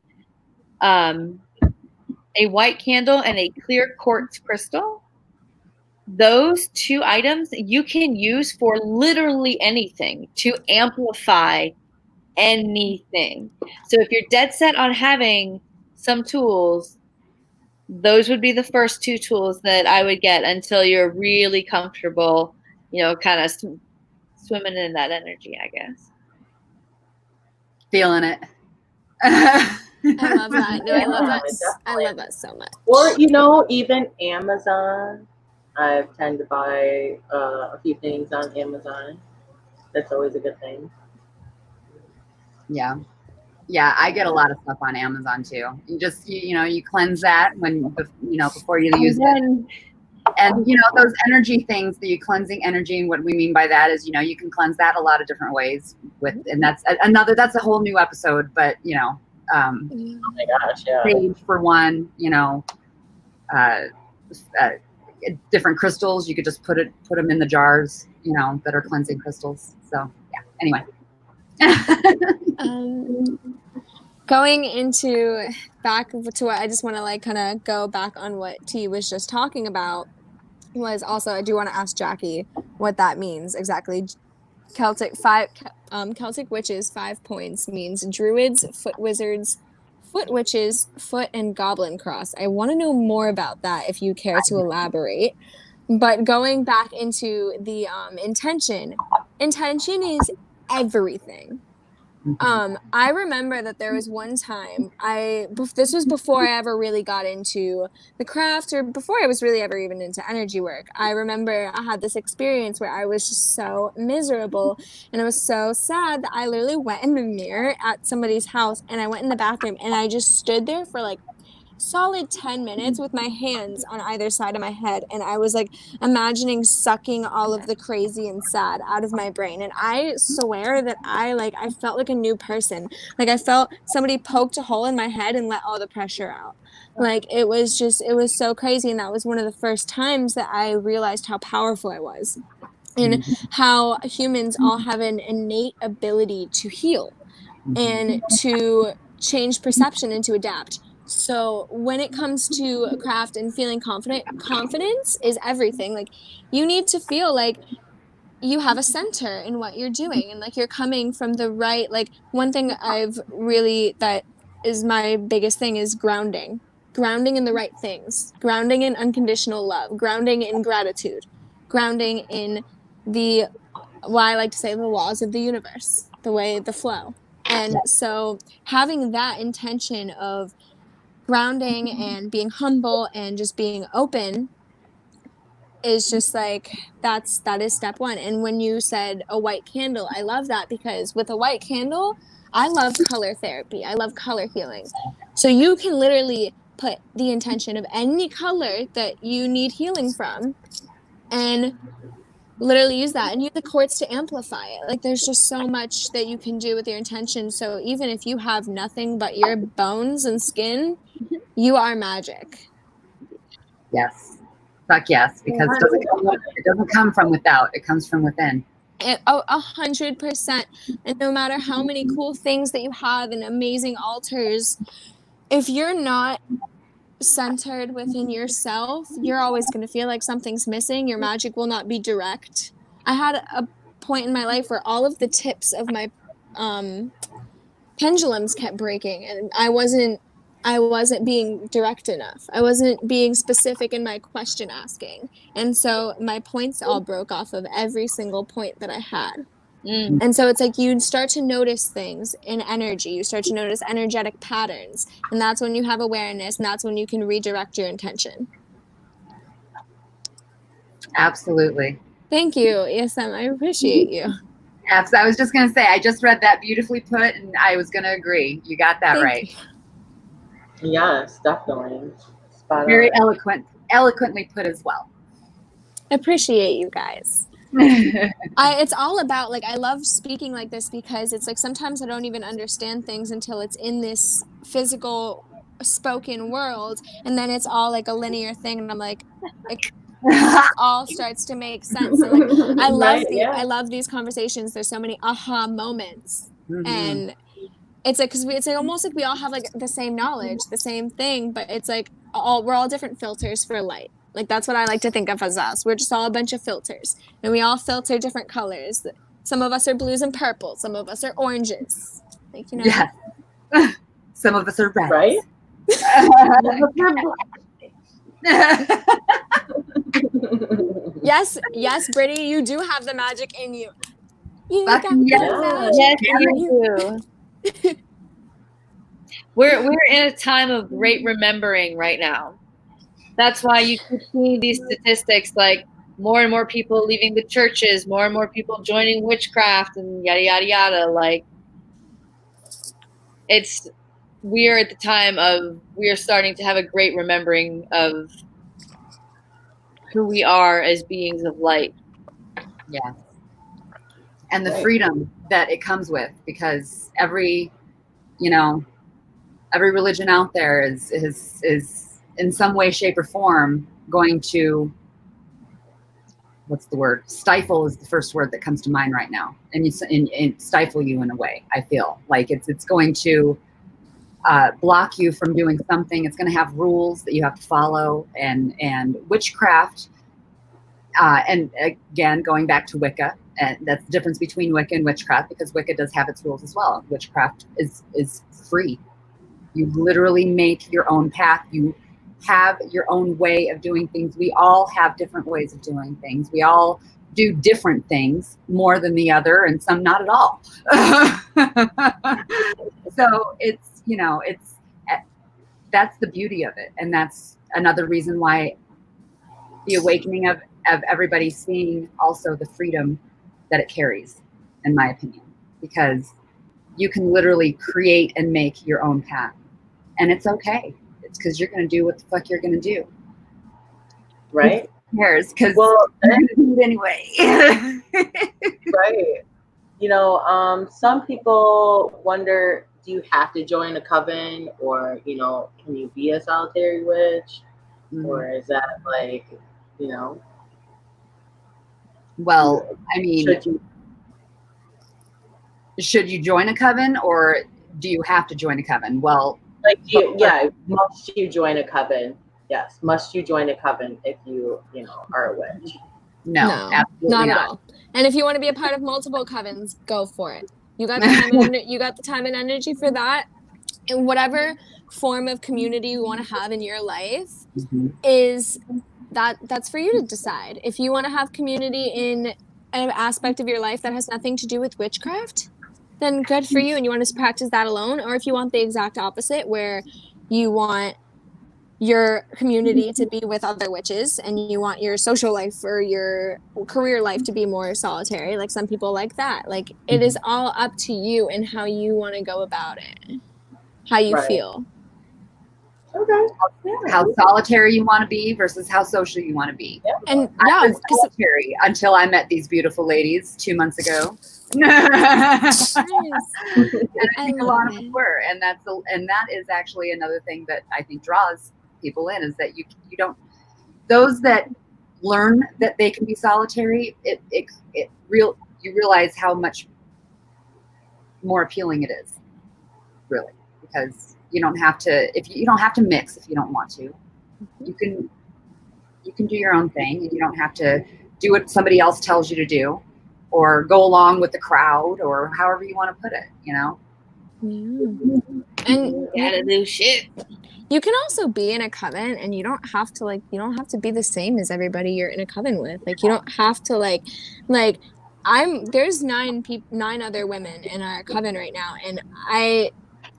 a white candle, and a clear quartz crystal. Those 2 items you can use for literally anything to amplify anything. So if you're dead set on having some tools, those would be the first 2 tools that I would get until you're really comfortable, kind of swimming in that energy, I guess. Feeling it. I love that. No, I love that. Definitely. I love that so much. Or, even Amazon. I tend to buy a few things on Amazon. That's always a good thing. Yeah. Yeah, I get a lot of stuff on Amazon too. You just, you cleanse that before you use it. And, those energy things, the cleansing energy, and what we mean by that is, you can cleanse that a lot of different ways and that's a whole new episode, but, oh my gosh, yeah. sage for one, different crystals, you could just put them in the jars, that are cleansing crystals. So yeah, anyway. Going into back to what I just want to kind of go back on what T was just talking about was also, I do want to ask Jackie what that means exactly. Celtic witches, 5 points means druids, foot wizards, foot witches, foot and goblin cross. I want to know more about that if you care to elaborate. But going back into the intention is everything. I remember that there was one time this was before I ever really got into the craft, or before I was really ever even into energy work. I remember I had this experience where I was just so miserable and I was so sad that I literally went in the mirror at somebody's house and I went in the bathroom and I just stood there for solid 10 minutes with my hands on either side of my head, and I was imagining sucking all of the crazy and sad out of my brain. And I swear that I felt like a new person. I felt somebody poked a hole in my head and let all the pressure out. It was so crazy. And that was one of the first times that I realized how powerful I was and how humans all have an innate ability to heal and to change perception and to adapt. So when it comes to craft and feeling confident, confidence is everything. You need to feel like you have a center in what you're doing and you're coming from the right, one thing that is my biggest thing is grounding in the right things, grounding in unconditional love, grounding in gratitude, grounding in I like to say the laws of the universe, the flow. And so having that intention of grounding and being humble and just being open is just that is step 1. And when you said a white candle, I love that, because with a white candle, I love color therapy. I love color healing. So you can literally put the intention of any color that you need healing from and literally use that and use the quartz to amplify it. There's just so much that you can do with your intention. So even if you have nothing but your bones and skin, you are magic. Yes. Fuck yes, because it doesn't come from without, it comes from within. 100%. And no matter how many cool things that you have and amazing altars, if you're not centered within yourself, you're always going to feel like something's missing. Your magic will not be direct. I had a point in my life where all of the tips of my pendulums kept breaking, and I wasn't being direct enough. I wasn't being specific in my question asking. And so my points all broke off of every single point that I had. And so it's you start to notice things in energy. You start to notice energetic patterns. And that's when you have awareness, and that's when you can redirect your intention. Absolutely. Thank you, ESM. I appreciate you. Yes, I was just going to say, I just read that beautifully put, and I was going to agree. You got that right. You. Yes, definitely. Spot Very on. eloquently put as well. Appreciate you guys. It's all about I love speaking like this, because it's sometimes I don't even understand things until it's in this physical spoken world, and then it's all a linear thing, and I'm it all starts to make sense. And I love these conversations. There's so many aha moments, and it's because it's almost we all have the same knowledge, the same thing, but it's we're all different filters for light. Like that's what I like to think of as us. We're just all a bunch of filters, and we all filter different colors. Some of us are blues and purples. Some of us are oranges. Like, you know. Yes. Some of us are reds. Right? Yes, Brittany, you do have the magic in you. You Fuck got the yes. magic Yes, in you do. We're in a time of great remembering right now. That's why you keep seeing these statistics, like more and more people leaving the churches, more and more people joining witchcraft, and yada yada yada. Like, we're at the time of, we are starting to have a great remembering of who we are as beings of light. Yes. And the freedom that it comes with, because every religion out there is in some way, shape, or form going to, what's the word? Stifle is the first word that comes to mind right now. And stifle you in a way, I feel. Like it's going to block you from doing something. It's going to have rules that you have to follow. And witchcraft, and again, going back to Wicca, and that's the difference between Wicca and witchcraft, because Wicca does have its rules as well. Witchcraft is free. You literally make your own path. You have your own way of doing things. We all have different ways of doing things. We all do different things, more than the other, and some not at all. So that's the beauty of it. And that's another reason why the awakening of everybody seeing also the freedom that it carries, in my opinion, because you can literally create and make your own path. And it's okay. It's because you're going to do what the fuck you're going to do. Right? Who cares? Because well, you're going to do it anyway. Right. Some people wonder, do you have to join a coven, or, can you be a solitary witch? Mm-hmm. Or is that like, Well, I mean, should you join a coven, or do you have to join a coven? Well, must you join a coven? Yes, must you join a coven if you are a witch? No, absolutely not at all. And if you want to be a part of multiple covens, go for it. You got the time and energy for that. And whatever form of community you want to have in your life, is that's for you to decide. If you want to have community in an aspect of your life that has nothing to do with witchcraft, then good for you, and you want to practice that alone. Or if you want the exact opposite, where you want your community to be with other witches, and you want your social life or your career life to be more solitary, like some people like that. Like, it is all up to you and how you want to go about it, how you feel. Okay. How solitary you want to be versus how social you want to be. Yeah. And I was solitary until I met these beautiful ladies 2 months ago. And I think a lot of us were, and that is actually another thing that I think draws people in, is that you don't, those that learn that they can be solitary, you realize how much more appealing it is, really, because you don't have to mix if you don't want to. You can do your own thing, and you don't have to do what somebody else tells you to do, or go along with the crowd, or however you want to put it, And you gotta do shit. You can also be in a coven, and you don't have to be the same as everybody you're in a coven with. Like, you don't have to there's 9 other women in our coven right now, and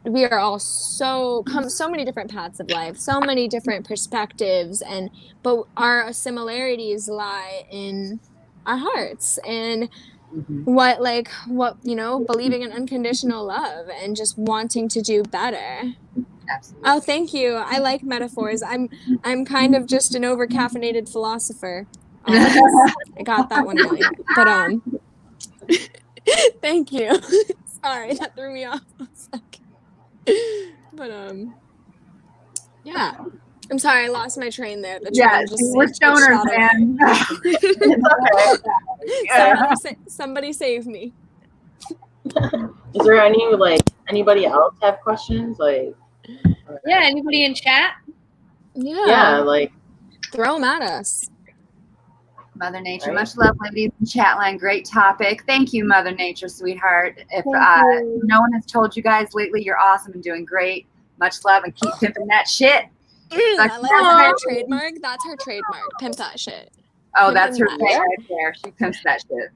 we are all so many different paths of life, so many different perspectives, but our similarities lie in our hearts and what believing in unconditional love and just wanting to do better. Absolutely. Oh, thank you. I like metaphors. I'm kind of just an over-caffeinated philosopher. I got that one going. But thank you. Sorry, that threw me off a second. But yeah. I'm sorry, I lost my train there. We're stoners, man. Somebody save me. Is there anybody else have questions? Yeah, anybody in chat? Yeah, like throw them at us. Mother Nature, Right. much love, ladies in chat line. Great topic. Thank you, Mother Nature, sweetheart. If Thank you. no one has told you guys lately, you're awesome and doing great. Much love and keep pimping that shit. I like that. Trademark. That's her trademark. Pimp that shit. Oh, Pimping that's her that thing shit. right there. She pimps that shit.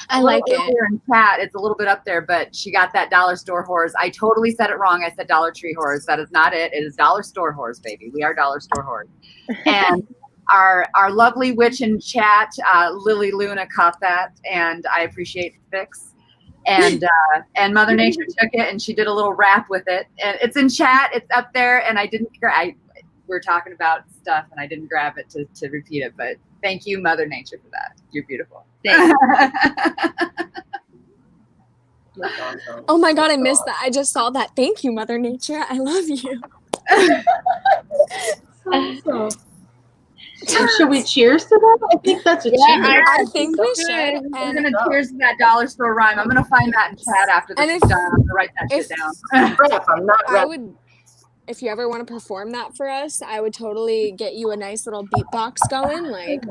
I like it. Earlier in chat, it's a little bit up there, but she got that dollar store whores. I totally said it wrong. I said Dollar Tree whores. That is not it. It is dollar store whores, baby. We are dollar store whores. And our lovely witch in chat, Lily Luna, caught that, and I appreciate the fix. And Mother Nature took it, and she did a little rap with it. And it's in chat. It's up there, and I didn't. We're talking about stuff, and I didn't grab it to repeat it. But thank you, Mother Nature, for that. You're beautiful. Thanks. That's awesome. Oh my God, I missed that. I just saw that. Thank you, Mother Nature. I love you. So, should we cheers to that? I think that's a cheers. I think we should. Good. We're And gonna cheers to that dollar store rhyme. I'm gonna find that in chat after this And is if- done. I'm gonna write that shit if- down. Rap, I'm not I rap. would, if you ever want to perform that for us, I would totally get you a nice little beatbox going. Like,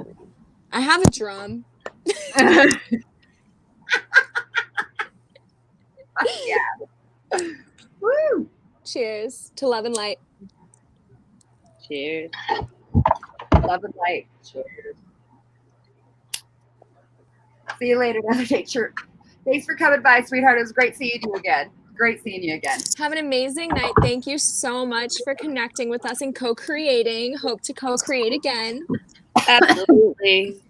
I have a drum. Yeah. Woo. Cheers to love and light. Cheers. Love and light. Cheers. See you later, Mother Nature. Thanks for coming by, sweetheart. It was great seeing you again. Great seeing you again. Have an amazing night. Thank you so much for connecting with us and co-creating. Hope to co-create again. Absolutely.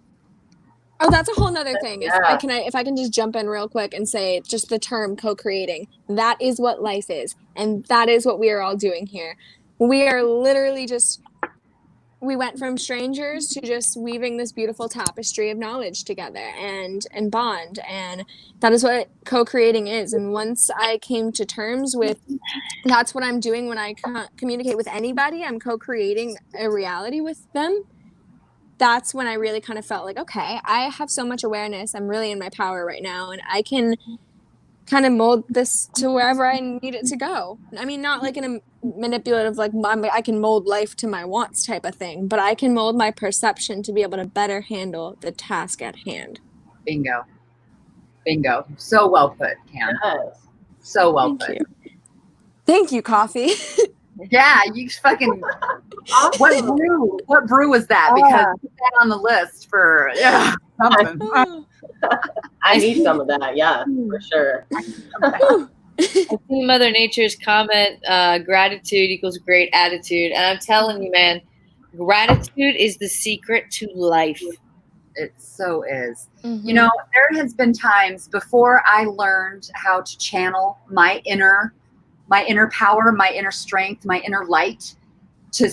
Oh, that's a whole nother thing. Yeah. If I can just jump in real quick and say just the term co-creating. That is what life is, and that is what we are all doing here. We are literally we went from strangers to just weaving this beautiful tapestry of knowledge together and bond, and that is what co-creating is. And once I came to terms with that's what I'm doing when I communicate with anybody, I'm co-creating a reality with them. That's when I really kind of felt like, okay, I have so much awareness. I'm really in my power right now, and I can kind of mold this to wherever I need it to go. I mean, not like in a manipulative, like I can mold life to my wants type of thing, but I can mold my perception to be able to better handle the task at hand. Bingo. Bingo. So well put, Cam. Yes. So well Thank put. you. Thank you, coffee. Yeah, you fucking. What brew was that? Because put that on the list for something. I need some of that. Yeah, for sure. I see Mother Nature's comment, gratitude equals great attitude. And I'm telling you, man, gratitude is the secret to life. It so is. Mm-hmm. You know, there has been times before I learned how to channel my inner power, my inner strength, my inner light to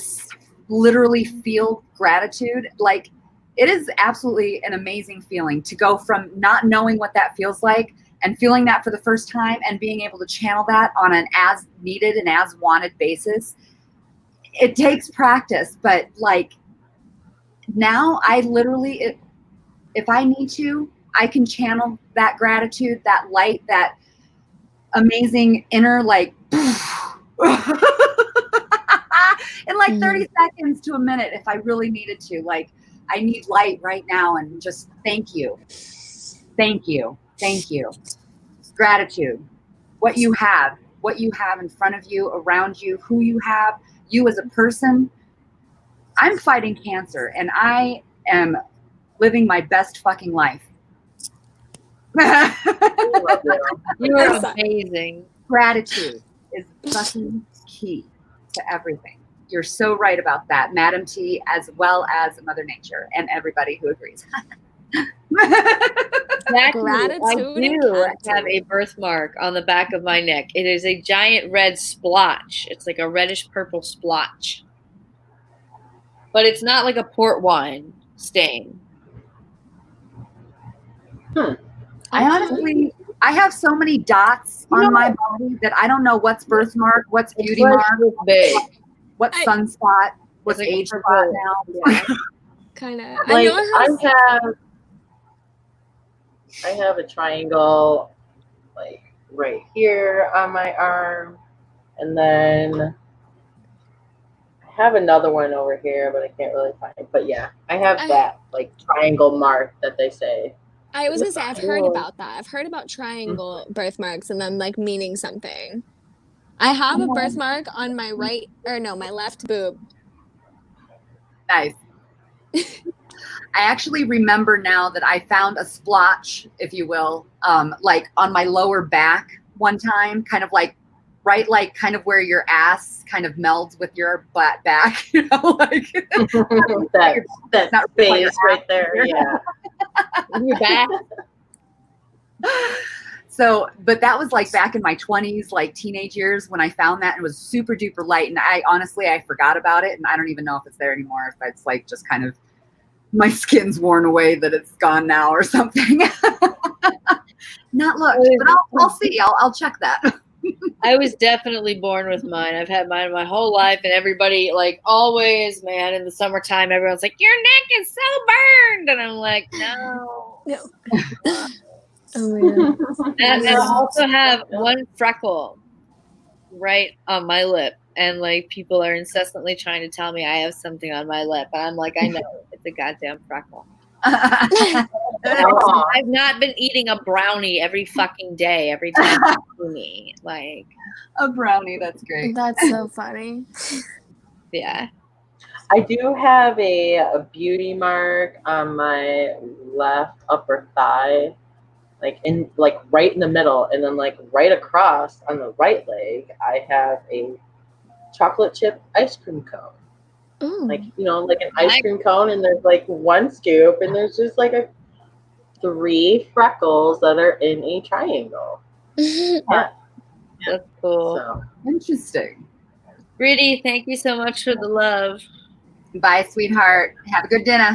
literally feel gratitude. Like, it is absolutely an amazing feeling to go from not knowing what that feels like and feeling that for the first time and being able to channel that on an as needed and as wanted basis. It takes practice, but like now I literally, if I need to, I can channel that gratitude, that light, that amazing inner like in like 30 seconds to a minute if I really needed to. Like, I need light right now, and just thank you. Thank you. Thank you. Gratitude. What you have in front of you, around you, who you have, you as a person. I'm fighting cancer, and I am living my best fucking life. You are amazing. Gratitude is fucking key to everything. You're so right about that, Madam T, as well as Mother Nature and everybody who agrees. Exactly. Gratitude I and do gratitude. have a birthmark on the back of my neck. It is a giant red splotch. It's like a reddish purple splotch. But it's not like a port wine stain. I have so many dots on my body that I don't know what's birthmark, what's beauty It's like mark, this big. what's sunspot, what's It's like age purple. spot now. Yeah. Kind of. Like I I have a triangle like right here on my arm, and then I have another one over here, but I can't really find it. But yeah, I have that like triangle mark that they say. I was gonna say I've heard about that. I've heard about triangle birthmarks and them like meaning something. I have a birthmark on my my left boob. Nice. I actually remember now that I found a splotch, if you will, like on my lower back one time, kind of like right, like kind of where your ass kind of melds with your butt back, you know, like that not space right there. Yeah. Your back. So, but that was like back in my 20s, like teenage years when I found that, and it was super duper light. And I honestly forgot about it, and I don't even know if it's there anymore. If it's like just kind of my skin's worn away, that it's gone now or something. Not looked, but I'll see. I'll check that. I was definitely born with mine. I've had mine my whole life, and everybody, like, always, man, in the summertime, everyone's like, your neck is so burned, and I'm like, no. Oh yeah. And I also have one freckle right on my lip, and like people are incessantly trying to tell me I have something on my lip, and I'm like, I know it's a goddamn freckle. I've not been eating a brownie every fucking day every time you see me. Like a brownie, that's great. That's so funny. Yeah. I do have a beauty mark on my left upper thigh, like right in the middle, and then like right across on the right leg, I have a chocolate chip ice cream cone. Ooh. Like, you know, like an ice cream cone, and there's like one scoop, and there's just like 3 freckles that are in a triangle. Yeah. That's cool. So. Interesting. Brittany, thank you so much for the love. Bye, sweetheart. Have a good dinner.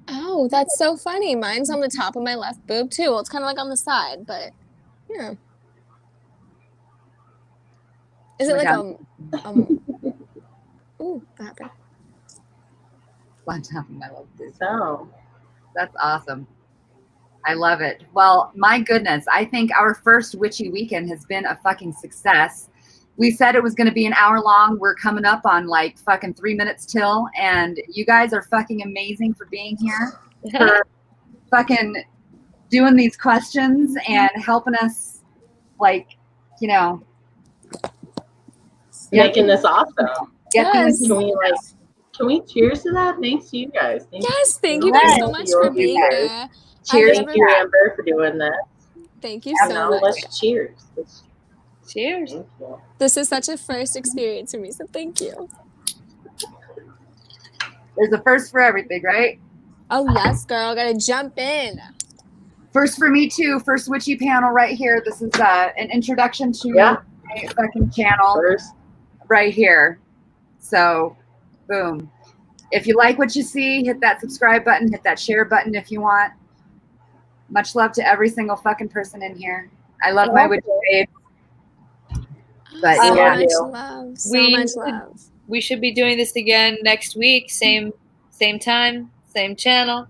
Oh, that's so funny. Mine's on the top of my left boob too. Well, it's kind of like on the side, but yeah. Is it like ooh, that happened. On top of my left boob. So. That's awesome. I love it. Well, my goodness, I think our first Witchy Weekend has been a fucking success. We said it was going to be an hour long. We're coming up on like fucking 3 minutes till, and you guys are fucking amazing for being here, for fucking doing these questions and helping us, like, you know, making this awesome. Yes. Can we cheers to that? Thanks to you guys. Yes, thank you guys so much for being here. Cheers to you, Amber, for doing that. Thank you so much. Let's cheers. Cheers. This is such a first experience for me, so thank you. There's a first for everything, right? Oh, yes, girl. Gotta jump in. First for me, too. First Witchy panel right here. This is an introduction to my fucking channel right here. So, boom. If you like what you see, hit that subscribe button, hit that share button if you want. Much love to every single fucking person in here. I love my witchy babe. But so yeah, much love. So much love. We should be doing this again next week. Same time, same channel.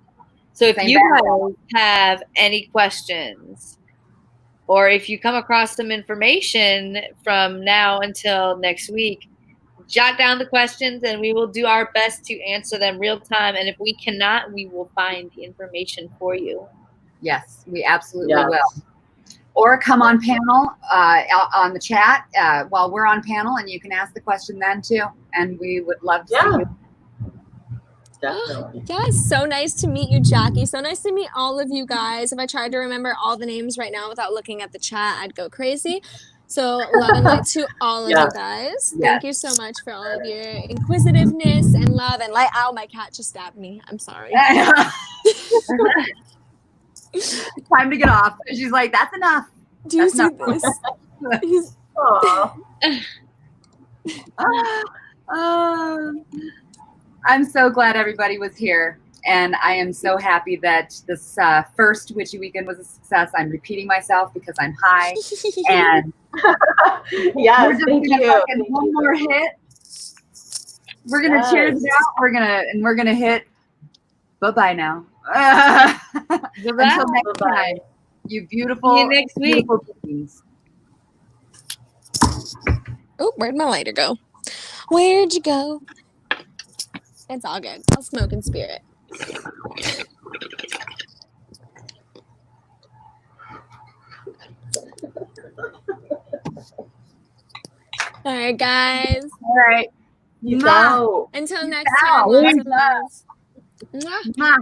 So if you guys have any questions, or if you come across some information from now until next week, jot down the questions and we will do our best to answer them real time. And if we cannot, we will find the information for you. Yes, we absolutely will. Or come on panel on the chat while we're on panel, and you can ask the question then too. And we would love to see you. Definitely. Yes, so nice to meet you, Jackie. So nice to meet all of you guys. If I tried to remember all the names right now without looking at the chat, I'd go crazy. So love and light to all of you guys. Thank you so much for all of your inquisitiveness and love and light. Ow, my cat just stabbed me. I'm sorry. Time to get off. She's like, that's enough. Do you see this? I'm so glad everybody was here. And I am so happy that this first Witchy Weekend was a success. I'm repeating myself because I'm high. And yes, we're just gonna one more hit. We're gonna cheers it out. We're gonna hit bye-bye now. Until next time, you beautiful. See you next week. Beings. Oh, where'd my lighter go? Where'd you go? It's all good. I'll smoke in spirit. All right, guys. All right. Peace Mwah. out. Until Peace next out. time, lots of love. Mwah. Mwah.